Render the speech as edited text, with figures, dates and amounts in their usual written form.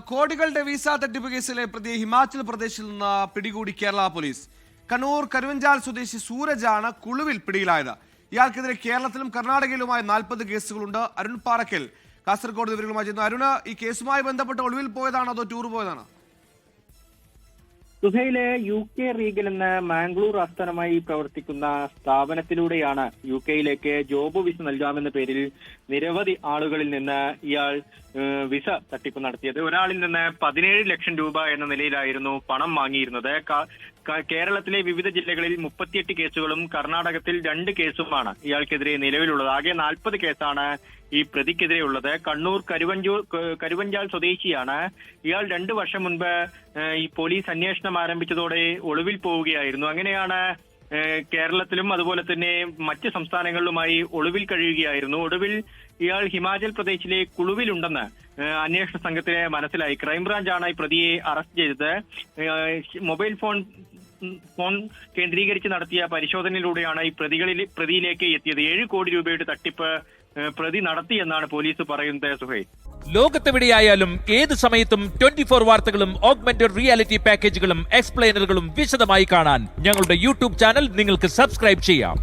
കോടികളുടെ വിസ തട്ടിപ്പ് കേസിലെ പ്രതിയെ ഹിമാചൽ പ്രദേശിൽ നിന്ന് പിടികൂടി കേരള പോലീസ്. കണ്ണൂർ കരുവഞ്ചാൽ സ്വദേശി സൂരജാണ് കുളുവിൽ പിടിയിലായത്. ഇയാൾക്കെതിരെ കേരളത്തിലും കർണാടകയിലുമായി 40 കേസുകളുണ്ട്. അരുൺ പാറക്കൽ കാസർഗോഡ് വിവരങ്ങളുമായി ചെയ്യുന്നു. അരുണ്, ഈ കേസുമായി ബന്ധപ്പെട്ട് ഒളിവിൽ പോയതാണോ അതോ ടൂർ പോയതാണോ? സുഹൈലെ UK റീഗൽ എന്ന മാംഗ്ലൂർ ആസ്ഥാനമായി പ്രവർത്തിക്കുന്ന സ്ഥാപനത്തിലൂടെയാണ് UK ജോബ് വിസ നൽകാമെന്ന പേരിൽ നിരവധി ആളുകളിൽ നിന്ന് ഇയാൾ വിസ തട്ടിപ്പ് നടത്തിയത്. ഒരാളിൽ നിന്ന് 17 ലക്ഷം രൂപ എന്ന നിലയിലായിരുന്നു പണം വാങ്ങിയിരുന്നത്. കേരളത്തിലെ വിവിധ ജില്ലകളിൽ 38 കേസുകളും കർണാടകത്തിൽ 2 കേസുമാണ് ഇയാൾക്കെതിരെ നിലവിലുള്ളത്. ആകെ 40 കേസാണ് ഈ പ്രതിക്കെതിരെ ഉള്ളത്. കണ്ണൂർ കരുവഞ്ചാൽ സ്വദേശിയാണ് ഇയാൾ. 2 വർഷം മുൻപ് ഈ പോലീസ് അന്വേഷണം ആരംഭിച്ചതോടെ ഒളിവിൽ പോവുകയായിരുന്നു. അങ്ങനെയാണ് കേരളത്തിലും അതുപോലെ തന്നെ മറ്റ് സംസ്ഥാനങ്ങളിലുമായി ഒളിവിൽ കഴിയുകയായിരുന്നു. ഒടുവിൽ ഇയാൾ ഹിമാചൽ പ്രദേശിലെ കുളുവിലുണ്ടെന്ന് അന്വേഷണ സംഘത്തിന് മനസ്സിലായി. ക്രൈംബ്രാഞ്ചാണ് ഈ പ്രതിയെ അറസ്റ്റ് ചെയ്തത്. മൊബൈൽ ഫോൺ കേന്ദ്രീകരിച്ച് നടത്തിയ പരിശോധനയിലൂടെയാണ് ഈ പ്രതിയിലേക്ക് എത്തിയത്. 7 കോടി രൂപയുടെ തട്ടിപ്പ് പ്രതി നടത്തിയെന്നാണ് പോലീസ് പറയുന്നത്. സുഹൈൽ, ലോകത്തെവിടെയായാലും ഏത് സമയത്തും 24 വാർത്തകളും ഓഗ്മെന്റഡ് റിയാലിറ്റി പാക്കേജുകളും എക്സ്പ്ലെയിനറുകളും വിശദമായി കാണാൻ ഞങ്ങളുടെ യൂട്യൂബ് ചാനൽ നിങ്ങൾക്ക് സബ്സ്ക്രൈബ് ചെയ്യാം.